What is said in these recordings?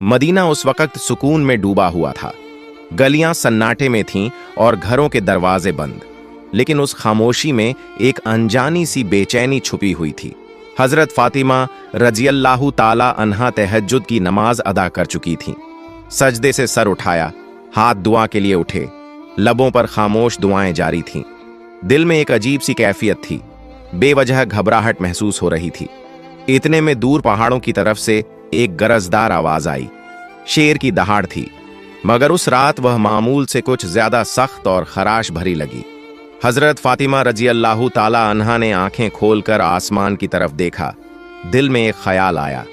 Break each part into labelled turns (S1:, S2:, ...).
S1: Medina उस वक्त सुकून में डूबा हुआ था। गलियां सन्नाटे में थीं और घरों के दरवाजे बंद, लेकिन उस खामोशी में एक अनजानी सी बेचैनी छुपी हुई थी। हजरत फातिमा रजियल्लाहु ताला अन्हा तहज्जुद की नमाज अदा कर चुकी थीं। सजदे से सर उठाया, हाथ दुआ के लिए उठे, लबों पर खामोश दुआएं जारी थीं। दिल में एक अजीब सी कैफियत थी, बेवजह घबराहट महसूस हो रही थी। इतने में दूर पहाड़ों की तरफ से एक गरजदार आवाज आई। शेर की दहाड़ थी, मगर उस रात वह मामूल से कुछ ज्यादा सख्त और खराश भरी लगी। हजरत फातिमा रजियल्लाहु ताला अन्हा ने आंखें खोलकर आसमान की तरफ देखा। दिल में एक ख्याल आया,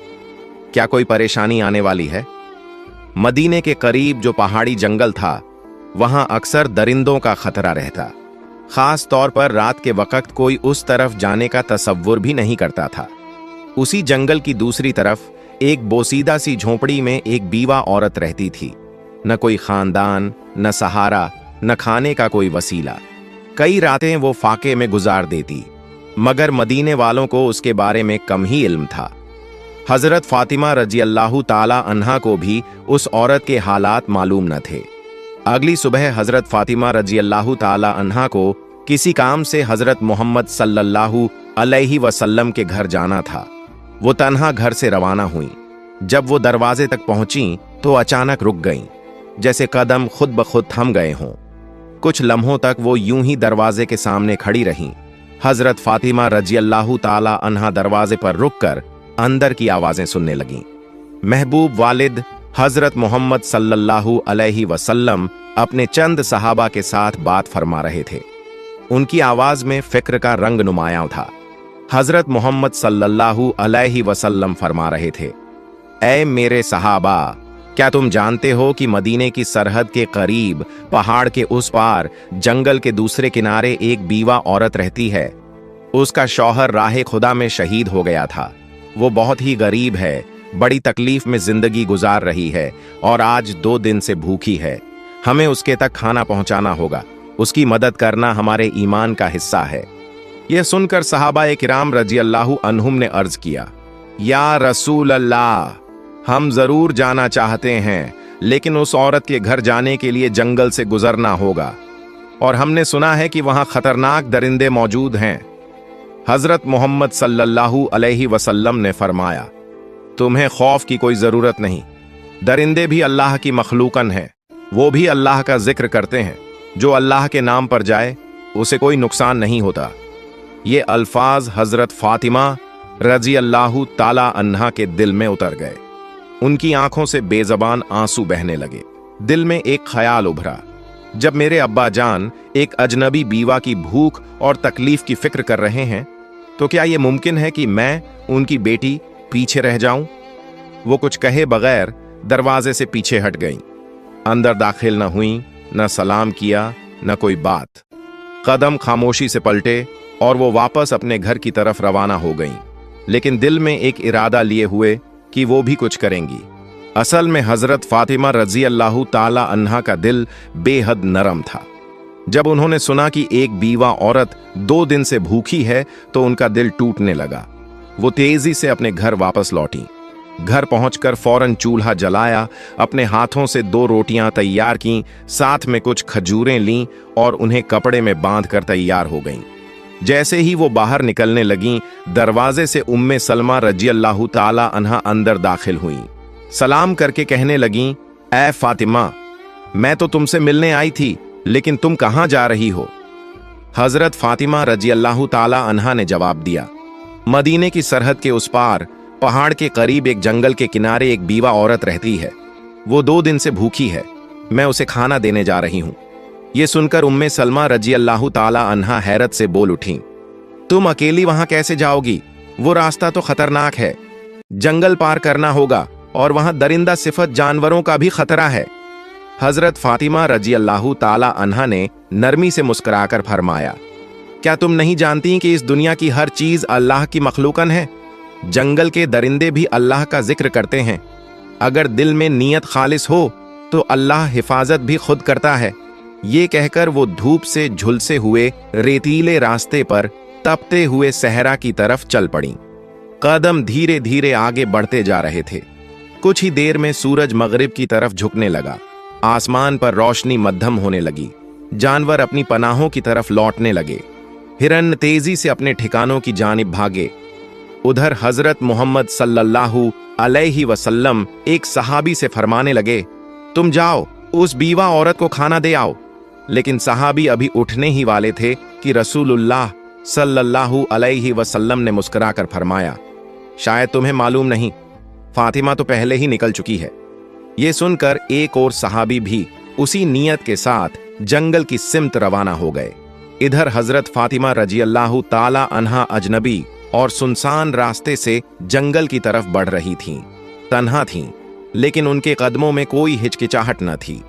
S1: क्या कोई परेशानी आने वाली है? मदीने के करीब जो पहाड़ी जंगल था, वहां अक्सर दरिंदों का खतरा रहता। खास तौर पर रात के वक्त कोई उस तरफ जाने का तसव्वुर भी नहीं करता था। उसी जंगल की दूसरी तरफ एक बोसीदा सी झोंपड़ी में एक बीवा औरत रहती थी। न कोई खानदान, न सहारा, न खाने का कोई वसीला। कई रातें वो फाके में गुजार देती, मगर मदीने वालों को उसके बारे में कम ही इल्म था। हजरत फातिमा रजियल्लाहु ताला अन्हा को भी उस औरत के हालात मालूम न थे। अगली सुबह हजरत फातिमा रजियल्लाहु ताला अन्हा को किसी काम से हजरत मोहम्मद सल्लल्लाहु अलैहि वसल्लम के घर जाना था। वो तन्हा घर से रवाना हुई। जब वो दरवाजे तक पहुंची तो अचानक रुक गईं, जैसे कदम खुद ब खुद थम गए हों। कुछ लम्हों तक वो यूं ही दरवाजे के सामने खड़ी रहीं। हजरत फातिमा रजियल्लाहु ताला अन्हा दरवाजे पर रुककर अंदर की आवाजें सुनने लगीं। महबूब वालिद हजरत मोहम्मद सल्लल्लाहु अलैहि वसल्लम अपने चंद सहाबा के साथ बात फरमा रहे थे। उनकी आवाज में फिक्र का रंग नुमायां था। हजरत मोहम्मद सल्लल्लाहु अलैहि वसल्लम फरमा रहे थे, ऐ मेरे सहाबा, क्या तुम जानते हो कि मदीने की सरहद के करीब पहाड़ के उस पार जंगल के दूसरे किनारे एक बीवा औरत रहती है। उसका शौहर राह खुदा में शहीद हो गया था। वो बहुत ही गरीब है, बड़ी तकलीफ में जिंदगी गुजार रही है और आज 2 दिन से भूखी है। हमें उसके तक खाना पहुंचाना होगा। उसकी मदद करना हमारे ईमान का हिस्सा है। यह सुनकर सहाबा किराम रजियल्लाहु अन्हुम ने अर्ज किया, या रसूल अल्लाह, हम जरूर जाना चाहते हैं, लेकिन उस औरत के घर जाने के लिए जंगल से गुजरना होगा और हमने सुना है कि वहां खतरनाक दरिंदे मौजूद हैं। हजरत मोहम्मद सल्लल्लाहु अलैहि वसल्लम ने फरमाया, तुम्हें खौफ की कोई जरूरत नहीं। दरिंदे भी अल्लाह की मखलूकन है, वो भी अल्लाह का जिक्र करते हैं। जो अल्लाह के नाम पर जाए उसे कोई नुकसान नहीं होता। ये अल्फाज हजरत फातिमा रजियल्लाहु ताला अन्हा के दिल में उतर गए। उनकी आंखों से बेजबान आंसू बहने लगे। दिल में एक ख्याल उभरा, जब मेरे अब्बा जान एक अजनबी बीवा की भूख और तकलीफ की फिक्र कर रहे हैं, तो क्या यह मुमकिन है कि मैं उनकी बेटी पीछे रह जाऊं? वो कुछ कहे बगैर दरवाजे से पीछे हट गईं। अंदर दाखिल न हुई, न सलाम किया, न कोई बात। कदम खामोशी से पलटे और वो वापस अपने घर की तरफ रवाना हो गईं, लेकिन दिल में एक इरादा लिए हुए कि वो भी कुछ करेंगी। असल में हजरत फातिमा रजियल्लाहु ताला अन्हा का दिल बेहद नरम था। जब उन्होंने सुना कि एक बीवा औरत 2 दिन से भूखी है तो उनका दिल टूटने लगा। वो तेजी से अपने घर वापस लौटी। घर पहुंचकर फौरन चूल्हा जलाया, अपने हाथों से 2 रोटियां तैयार कीं, साथ में कुछ खजूरें लीं और उन्हें कपड़े में बांधकर तैयार हो गईं। जैसे ही वो बाहर निकलने लगीं, दरवाजे से उम्मे सलमा रजियल्लाहु ताला अन्हा अंदर दाखिल हुईं। सलाम करके कहने लगीं, ऐ फातिमा, मैं तो तुमसे मिलने आई थी, लेकिन तुम कहां जा रही हो? हजरत फातिमा रजियल्लाहु ताला अन्हा ने जवाब दिया, मदीने की सरहद के उस पार पहाड़ के करीब एक जंगल के किनारे एक बीवा औरत रहती है। वो 2 दिन से भूखी है, मैं उसे खाना देने जा रही हूं। ये सुनकर उम्मे सलमा रजियल्लाहु ताला अन्हा हैरत से बोल उठी, तुम अकेली वहां कैसे जाओगी? वो रास्ता तो खतरनाक है, जंगल पार करना होगा और वहां दरिंदा सिफत जानवरों का भी खतरा है। हजरत फातिमा रजियल्लाहु ताला अन्हा ने नरमी से मुस्कुराकर फरमाया, क्या तुम नहीं जानती कि इस दुनिया की हर चीज अल्लाह की मखलूकन है? जंगल के दरिंदे भी अल्लाह का जिक्र करते हैं। अगर दिल में नीयत खालिस हो तो अल्लाह हिफाजत भी खुद करता है। ये कहकर वो धूप से झुलसे हुए रेतीले रास्ते पर तपते हुए सहरा की तरफ चल पड़ी। कदम धीरे धीरे आगे बढ़ते जा रहे थे। कुछ ही देर में सूरज मगरिब की तरफ झुकने लगा। आसमान पर रोशनी मध्यम होने लगी। जानवर अपनी पनाहों की तरफ लौटने लगे। हिरन तेजी से अपने ठिकानों की जानिब भागे। उधर हजरत मोहम्मद सल्लल्लाहु अलैहि वसल्लम एक सहाबी से फरमाने लगे, तुम जाओ उस बीवा औरत को खाना दे आओ। लेकिन सहाबी अभी उठने ही वाले थे कि रसूलुल्लाह सल्लल्लाहु अलैहि वसल्लम ने मुस्कुराकर फरमाया, शायद तुम्हें मालूम नहीं, फातिमा तो पहले ही निकल चुकी है। ये सुनकर एक और सहाबी भी उसी नियत के साथ जंगल की सिमत रवाना हो गए। इधर हजरत फातिमा रजियल्लाहु ताला अन्हा अजनबी और सुनसान रास्ते से जंगल की तरफ बढ़ रही थीं। तन्हा थीं, लेकिन उनके कदमों में कोई हिचकिचाहट न थी।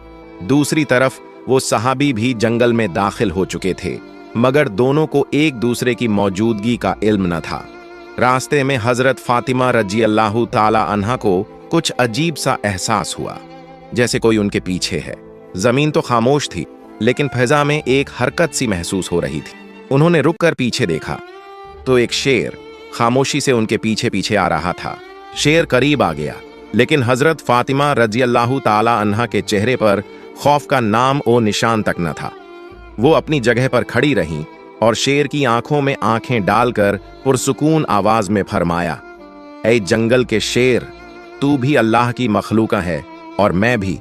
S1: दूसरी तरफ वो सहाबी भी जंगल में दाखिल हो चुके थे, मगर दोनों को एक दूसरे की मौजूदगी का इल्म न था। रास्ते में हजरत फातिमा रजियल्लाहु ताला अन्हा को कुछ अजीब सा एहसास हुआ, जैसे कोई उनके पीछे है। जमीन तो खामोश थी, लेकिन फिजा में एक हरकत सी महसूस हो रही थी। उन्होंने रुककर पीछे देखा तो एक शेर खामोशी से उनके पीछे पीछे आ रहा था। शेर करीब आ गया, लेकिन हजरत फातिमा रजियल्लाहु ताला अन्हा के चेहरे पर खौफ का नाम और निशान तक न था। वो अपनी जगह पर खड़ी रहीं और शेर की आंखों में आंखें डालकर पुरसुकून आवाज में फरमाया, ऐ जंगल के शेर, तू भी अल्लाह की मखलूका है और मैं भी।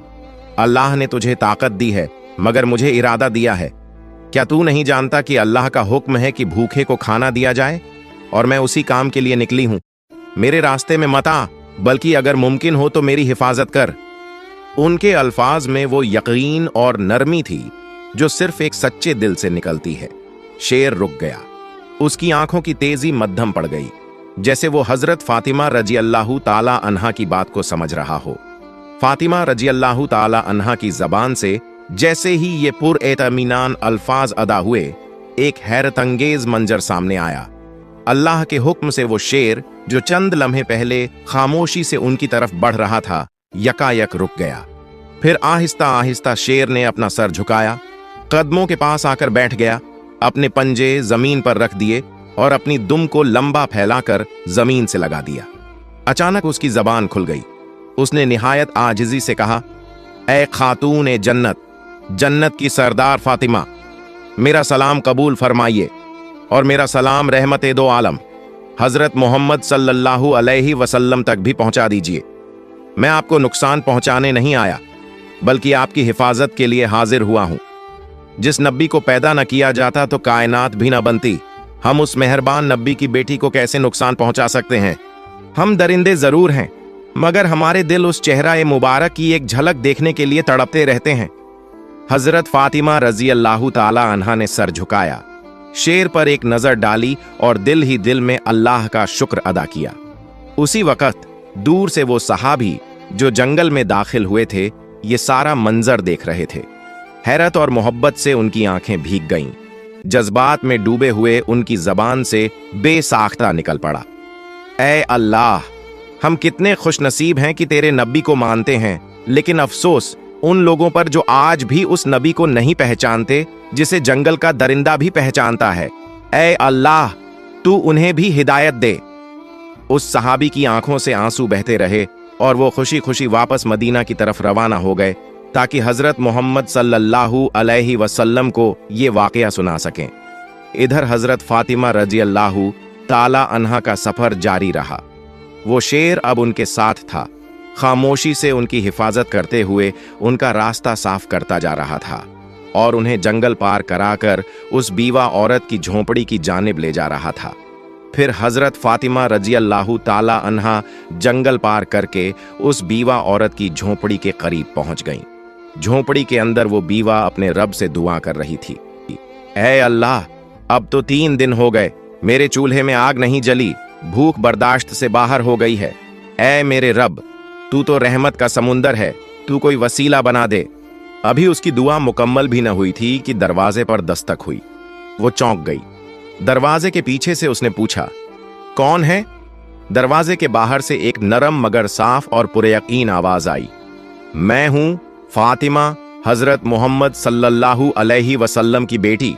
S1: अल्लाह ने तुझे ताकत दी है, मगर मुझे इरादा दिया है। क्या तू नहीं जानता कि अल्लाह का हुक्म है कि भूखे को खाना दिया जाए, और मैं उसी काम के लिए निकली हूं। मेरे रास्ते में मत आ, बल्कि अगर मुमकिन हो तो मेरी हिफाजत कर। उनके अल्फाज में वो यकीन और नरमी थी जो सिर्फ एक सच्चे दिल से निकलती है। शेर रुक गया। उसकी आंखों की तेजी मध्यम पड़ गई, जैसे वो हजरत फातिमा रजियल्लाहु ताला अन्हा की बात को समझ रहा हो। फातिमा रजियल्लाहु ताला अन्हा की जबान से जैसे ही ये पुरएतमीनान अल्फाज अदा हुए, एक हैरतंगेज मंजर सामने आया। अल्लाह के हुक्म से वो शेर, जो चंद लम्हे पहले खामोशी से उनकी तरफ बढ़ रहा था, यकायक रुक गया। फिर आहिस्ता आहिस्ता शेर ने अपना सर झुकाया, कदमों के पास आकर बैठ गया, अपने पंजे जमीन पर रख दिए और अपनी दुम को लंबा फैलाकर जमीन से लगा दिया। अचानक उसकी जबान खुल गई। उसने निहायत आजिजी से कहा, ऐ खातून ए जन्नत, जन्नत की सरदार फातिमा, मेरा सलाम कबूल फरमाइए और मेरा सलाम रहमत दो आलम हजरत मोहम्मद सल्लल्लाहु अलैहि वसल्लम तक भी पहुंचा दीजिए। मैं आपको नुकसान पहुंचाने नहीं आया, बल्कि आपकी हिफाजत के लिए हाजिर हुआ हूं। जिस नब्बी को पैदा न किया जाता तो कायनात भी न बनती। हम उस मेहरबान नब्बी की बेटी को कैसे नुकसान पहुंचा सकते हैं? हम दरिंदे जरूर हैं, मगर हमारे दिल उस चेहरा ए मुबारक की एक झलक देखने के लिए तड़पते रहते हैं। हजरत फातिमा रजियल्लाहु ताला अन्हा ने सर झुकाया, शेर पर एक नजर डाली और दिल ही दिल में अल्लाह का शुक्र अदा किया। उसी वक्त दूर से वो सहाबी जो जंगल में दाखिल हुए थे, ये सारा मंजर देख रहे थे। हैरत और मोहब्बत से उनकी आंखें भीग गईं। जज्बात में डूबे हुए उनकी जबान से बेसाख्ता निकल पड़ा, ऐ अल्लाह, हम कितने खुशनसीब हैं कि तेरे नबी को मानते हैं, लेकिन अफसोस उन लोगों पर जो आज भी उस नबी को नहीं पहचानते जिसे जंगल का दरिंदा भी पहचानता है। ऐ अल्लाह, तू उन्हें भी हिदायत दे। उस सहाबी की आंखों से आंसू बहते रहे और वो खुशी खुशी वापस मदीना की तरफ रवाना हो गए, ताकि हजरत मोहम्मद सल्लल्लाहु अलैहि वसल्लम को ये वाकया सुना सकें। इधर हजरत फातिमा रजियल्लाहु ताला अन्हा का सफर जारी रहा। वो शेर अब उनके साथ था, खामोशी से उनकी हिफाजत करते हुए उनका रास्ता साफ करता जा रहा था और उन्हें जंगल पार कराकर उस बीवा औरत की झोंपड़ी की जानिब ले जा रहा था। फिर हजरत फातिमा रजियल्लाहु ताला अन्हा जंगल पार करके उस बीवा औरत की झोंपड़ी के करीब पहुंच गईं। झोंपड़ी के अंदर वो बीवा अपने रब से दुआ कर रही थी, ऐ अल्लाह, अब तो 3 दिन हो गए, मेरे चूल्हे में आग नहीं जली, भूख बर्दाश्त से बाहर हो गई है। ऐ मेरे रब, तू तो रहमत का समुंदर है, तू कोई वसीला बना दे। अभी उसकी दुआ मुकम्मल भी न हुई थी कि दरवाजे पर दस्तक हुई। वो चौंक गई। दरवाजे के पीछे से उसने पूछा, कौन है? दरवाजे के बाहर से एक नरम मगर साफ और पुरयकीन आवाज आई, मैं हूं फातिमा, हजरत मोहम्मद सल्लल्लाहु अलैहि वसल्लम की बेटी।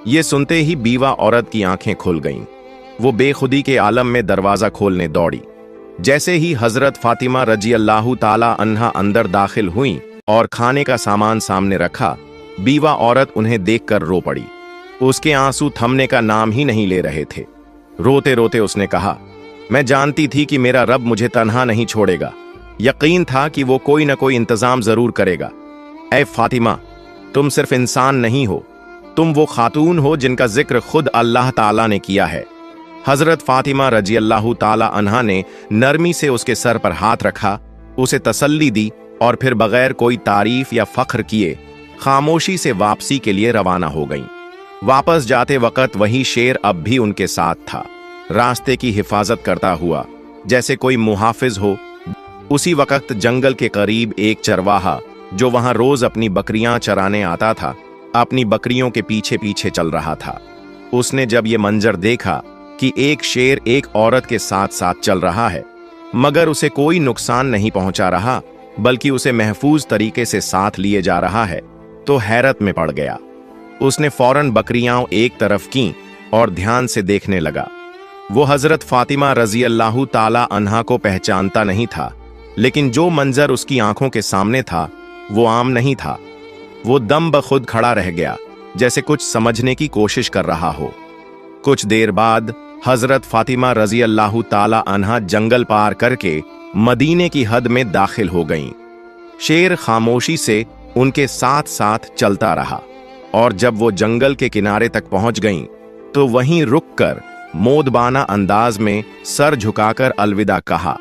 S1: ये सुनते ही बीवा औरत की आंखें खुल गईं। वो बेखुदी के आलम में दरवाजा खोलने दौड़ी। जैसे ही हजरत फातिमा रजी अल्लाह ताला अन्हा अंदर दाखिल हुई और खाने का सामान सामने रखा, बीवा औरत उन्हें देखकर रो पड़ी। उसके आंसू थमने का नाम ही नहीं ले रहे थे। रोते रोते उसने कहा, मैं जानती थी कि मेरा रब मुझे तन्हा नहीं छोड़ेगा। यकीन था कि वो कोई न कोई इंतजाम जरूर करेगा। ऐ फातिमा, तुम सिर्फ इंसान नहीं हो, तुम वो खातून हो जिनका जिक्र खुद अल्लाह ताला ने किया है। हजरत फातिमा रजी अल्लाह ताला अन्हा ने नरमी से उसके सर पर हाथ रखा, उसे तसल्ली दी और फिर बगैर कोई तारीफ या फख्र किए खामोशी से वापसी के लिए रवाना हो गईं। वापस जाते वक्त वही शेर अब भी उनके साथ था, रास्ते की हिफाजत करता हुआ जैसे कोई मुहाफिज हो। उसी वक्त जंगल के करीब एक चरवाहा जो वहां रोज अपनी बकरियां चराने आता था, अपनी बकरियों के पीछे पीछे चल रहा था। उसने जब ये मंजर देखा कि एक शेर एक औरत के साथ साथ चल रहा है, मगर उसे कोई नुकसान नहीं पहुंचा रहा बल्कि उसे महफूज तरीके से साथ लिए जा रहा है, तो हैरत में पड़ गया। उसने फौरन बकरियां एक तरफ की और ध्यान से देखने लगा। वो हजरत फातिमा रजी अल्लाह ताला अन्हा को पहचानता नहीं था, लेकिन जो मंजर उसकी आंखों के सामने था वो आम नहीं था। वो दम बखुद खड़ा रह गया, जैसे कुछ समझने की कोशिश कर रहा हो। कुछ देर बाद हजरत फातिमा रजी अल्लाह ताला अन्हा जंगल पार करके मदीने की हद में दाखिल हो गईं। शेर खामोशी से उनके साथ साथ चलता रहा और जब वो जंगल के किनारे तक पहुंच गईं, तो वहीं रुककर मोदबाना अंदाज में सर झुकाकर अलविदा कहा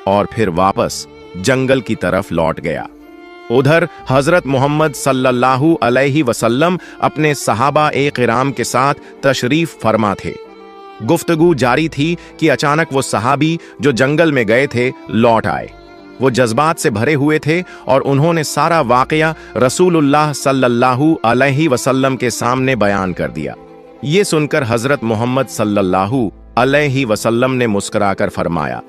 S1: और फिर वापस जंगल की तरफ लौट गया। उधर हजरत मोहम्मद सल्लल्लाहु अलैहि वसल्लम अपने सहाबा-ए किराम के साथ तशरीफ फरमा थे। गुफ्तगू जारी थी कि अचानक वो सहाबी जो जंगल में गए थे लौट आए। वो जज्बात से भरे हुए थे और उन्होंने सारा वाकया रसूलुल्लाह सल्लल्लाहु अलैहि वसल्लम के सामने बयान कर दिया। ये सुनकर हजरत मोहम्मद सल्लल्लाहु अलैहि वसल्लम ने मुस्कुराकर फरमाया,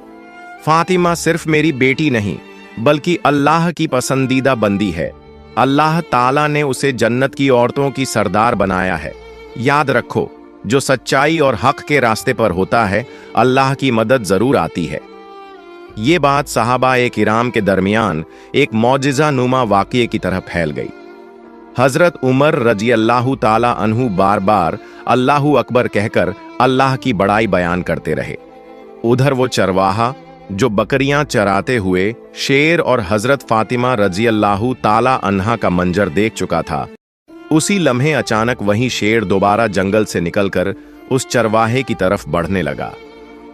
S1: फातिमा सिर्फ मेरी बेटी नहीं बल्कि अल्लाह की पसंदीदा बंदी है। अल्लाह ताला ने उसे जन्नत की औरतों की सरदार बनाया है। याद रखो, जो सच्चाई और हक के रास्ते पर होता है, अल्लाह की मदद जरूर आती है। ये बात सहाबा-ए किराम के दरमियान एक मौजिज़ा नुमा वाक़ये की तरह फैल गई। हजरत उमर रजी अल्लाह ताला अन्हु बार बार अल्लाहु अकबर कहकर अल्लाह की बड़ाई बयान करते रहे। उधर वो चरवाहा जो बकरियां चराते हुए शेर और हजरत फातिमा रजी अल्लाह ताला अन्हा का मंजर देख चुका था, उसी लम्हे अचानक वही शेर दोबारा जंगल से निकलकर उस चरवाहे की तरफ बढ़ने लगा।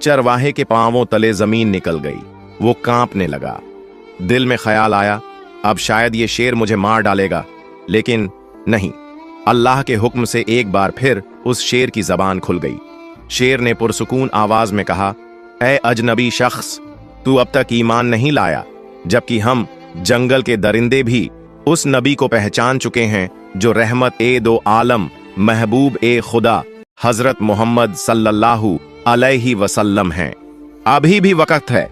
S1: चरवाहे के पांवों तले जमीन निकल गई। वो कांपने लगा। दिल में ख्याल आया, अब शायद ये शेर मुझे मार डालेगा, लेकिन नहीं। अल्लाह के हुक्म से एक बार फिर उस शेर की जबान खुल गई। शेर ने पुरसुकून आवाज में कहा, ऐ अजनबी शख्स, तू अब तक ईमान नहीं लाया, जबकि हम जंगल के दरिंदे भी उस नबी को पहचान चुके हैं जो रहमत ए दो आलम महबूब ए खुदा हजरत मोहम्मद सल्लल्लाहु अलैहि वसल्लम हैं। अभी भी वक्त है,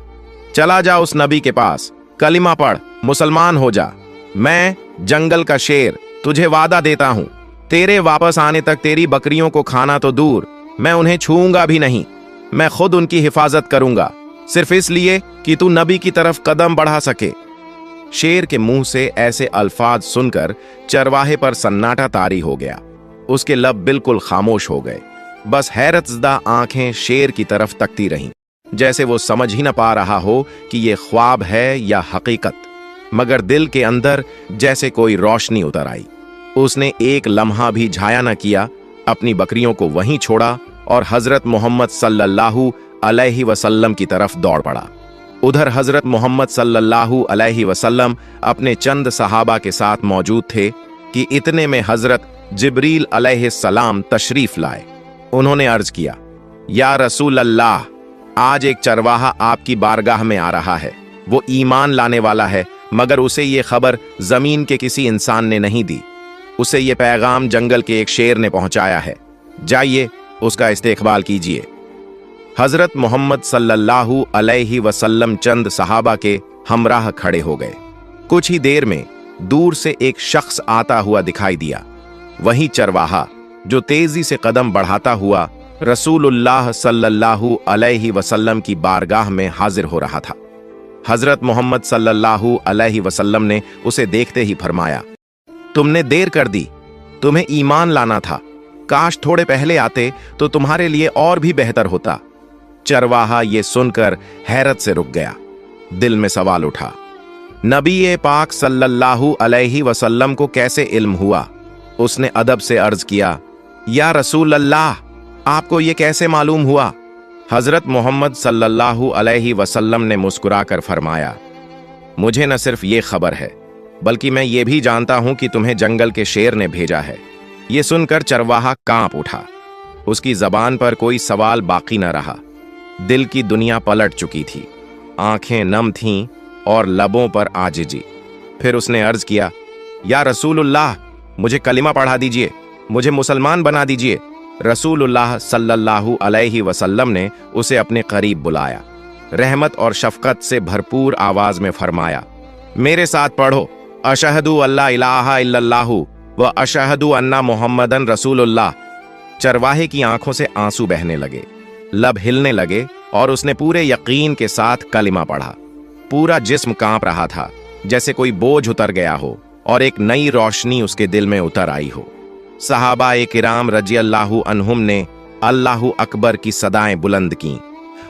S1: चला जा उस नबी के पास, कलिमा पढ़, मुसलमान हो जा। मैं जंगल का शेर तुझे वादा देता हूं, तेरे वापस आने तक तेरी बकरियों को खाना तो दूर, मैं उन्हें छूऊंगा भी नहीं। मैं खुद उनकी हिफाजत करूंगा, सिर्फ इसलिए कि तू नबी की तरफ कदम बढ़ा सके। शेर के मुंह से ऐसे अल्फाज सुनकर चरवाहे पर सन्नाटा तारी हो गया। उसके लब बिल्कुल खामोश हो गए। बस हैरतज़दा आंखें शेर की तरफ तकती रहीं, जैसे वो समझ ही न पा रहा हो कि ये ख्वाब है या हकीकत। मगर दिल के अंदर जैसे कोई रोशनी उतर आई। उसने एक लम्हा भी झाया न किया, अपनी बकरियों को वहीं छोड़ा और हजरत मोहम्मद सल्लल्लाहु अलैहि वसल्लम की तरफ दौड़ पड़ा। उधर हजरत मोहम्मद सल्लल्लाहु अलैहि वसल्लम अपने चंद सहाबा के साथ मौजूद थे कि इतने में हजरत जिब्रील अलैहिस्सलाम तशरीफ लाए। उन्होंने अर्ज किया, या रसूल अल्लाह, आज एक चरवाहा आपकी बारगाह में आ रहा है। वो ईमान लाने वाला है, मगर उसे ये खबर जमीन के किसी इंसान ने नहीं दी। उसे ये पैगाम जंगल के एक शेर ने पहुंचाया है। जाइए, उसका इस्तेकबाल कीजिए। हजरत मोहम्मद सल्लल्लाहु अलैहि वसल्लम चंद सहाबा के हमराह खड़े हो गए। कुछ ही देर में दूर से एक शख्स आता हुआ दिखाई दिया। वही चरवाहा जो तेजी से कदम बढ़ाता हुआ रसूलुल्लाह सल्लल्लाहु अलैहि वसल्लम की बारगाह में हाजिर हो रहा था। हजरत मोहम्मद सल्लल्लाहु अलैहि वसल्लम ने उसे देखते ही फरमाया, तुमने देर कर दी, तुम्हें ईमान लाना था, काश थोड़े पहले आते तो तुम्हारे लिए और भी बेहतर होता। चरवाहा ये सुनकर हैरत से रुक गया। दिल में सवाल उठा, नबी पाक सल्लल्लाहु अलैहि वसल्लम को कैसे इल्म हुआ? उसने अदब से अर्ज किया, या रसूल अल्लाह, आपको ये कैसे मालूम हुआ? हजरत मोहम्मद सल्लल्लाहु अलैहि वसल्लम ने मुस्कुराकर फरमाया, मुझे न सिर्फ ये खबर है, बल्कि मैं ये भी जानता हूं कि तुम्हें जंगल के शेर ने भेजा है। ये सुनकर चरवाहा कांप उठा। उसकी जबान पर कोई सवाल बाकी न रहा। दिल की दुनिया पलट चुकी थी, आंखें नम थीं और लबों पर आजिजी। फिर उसने अर्ज किया, या रसूलुल्लाह, मुझे कलिमा पढ़ा दीजिए, मुझे मुसलमान बना दीजिए। रसूलुल्लाह सल्लल्लाहु अलैहि वसल्लम ने उसे अपने करीब बुलाया। रहमत और शफकत से भरपूर आवाज में फरमाया, मेरे साथ पढ़ो, अशहदु अल्ला इलाहा इल्लल्लाहु व अशहदु अन्ना मुहम्मदन रसूलुल्लाह। चरवाहे की आंखों से आंसू बहने लगे, लब हिलने लगे और उसने पूरे यकीन के साथ कलिमा पढ़ा। पूरा जिस्म कांप रहा था, जैसे कोई बोझ उतर गया हो और एक नई रोशनी उसके दिल में उतर आई हो। सहाबाए किराम रज़ियल्लाहु अन्हुम ने अल्लाहु अकबर की सदाएं बुलंद की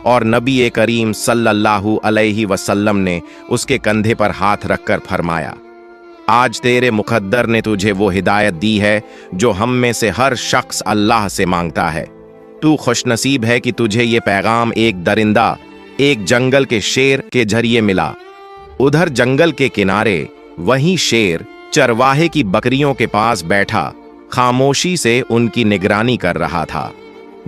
S1: और नबी करीम सल्लल्लाहु अलैहि वसल्लम ने उसके कंधे पर हाथ रखकर फरमाया, आज तेरे मुकद्दर ने तुझे वो हिदायत दी है जो हम में से हर शख्स अल्लाह से मांगता है। तू खुशनसीब है कि तुझे ये पैगाम एक दरिंदा, एक जंगल के शेर के जरिए मिला। उधर जंगल के किनारे वही शेर चरवाहे की बकरियों के पास बैठा खामोशी से उनकी निगरानी कर रहा था।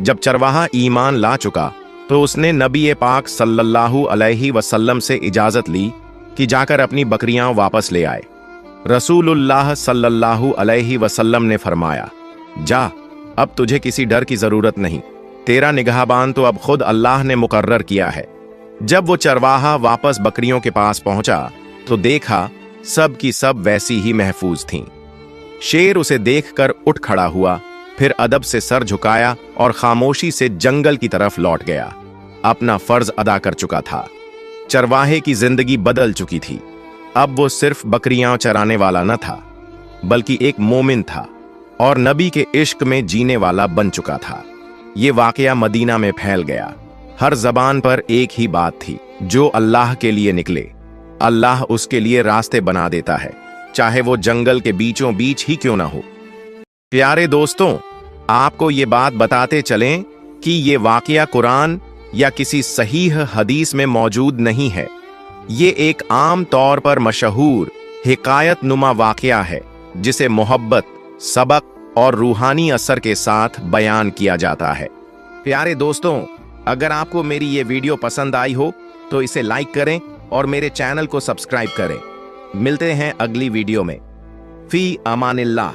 S1: जब चरवाहा ईमान ला चुका तो उसने नबी पाक सल्लल्लाहु अलैहि वसल्लम से इजाजत ली कि जाकर अपनी बकरियां वापस ले आए। रसूलुल्लाह सल्लल्लाहु अलैहि वसल्लम ने फरमाया, जा, अब तुझे किसी डर की जरूरत नहीं, तेरा निगहबान तो अब खुद अल्लाह ने मुकर्रर किया है। जब वो चरवाहा वापस बकरियों के पास पहुंचा तो देखा सब की सब वैसी ही महफूज थीं। शेर उसे देखकर उठ खड़ा हुआ, फिर अदब से सर झुकाया और खामोशी से जंगल की तरफ लौट गया। अपना फर्ज अदा कर चुका था। चरवाहे की जिंदगी बदल चुकी थी। अब वो सिर्फ बकरियां चराने वाला न था, बल्कि एक मोमिन था और नबी के इश्क में जीने वाला बन चुका था। ये वाकया मदीना में फैल गया। हर जबान पर एक ही बात थी, जो अल्लाह के लिए निकले, अल्लाह उसके लिए रास्ते बना देता है, चाहे वो जंगल के बीचों बीच ही क्यों ना हो। प्यारे दोस्तों, आपको ये बात बताते चलें कि ये वाकया कुरान या किसी सहीह हदीस में मौजूद नहीं है। ये एक आम तौर पर मशहूर हिकायत नुमा वाकया है, जिसे मोहब्बत, सबक और रूहानी असर के साथ बयान किया जाता है। प्यारे दोस्तों, अगर आपको मेरी ये वीडियो पसंद आई हो तो इसे लाइक करें और मेरे चैनल को सब्सक्राइब करें। मिलते हैं अगली वीडियो में। फी अमानिल्लाह।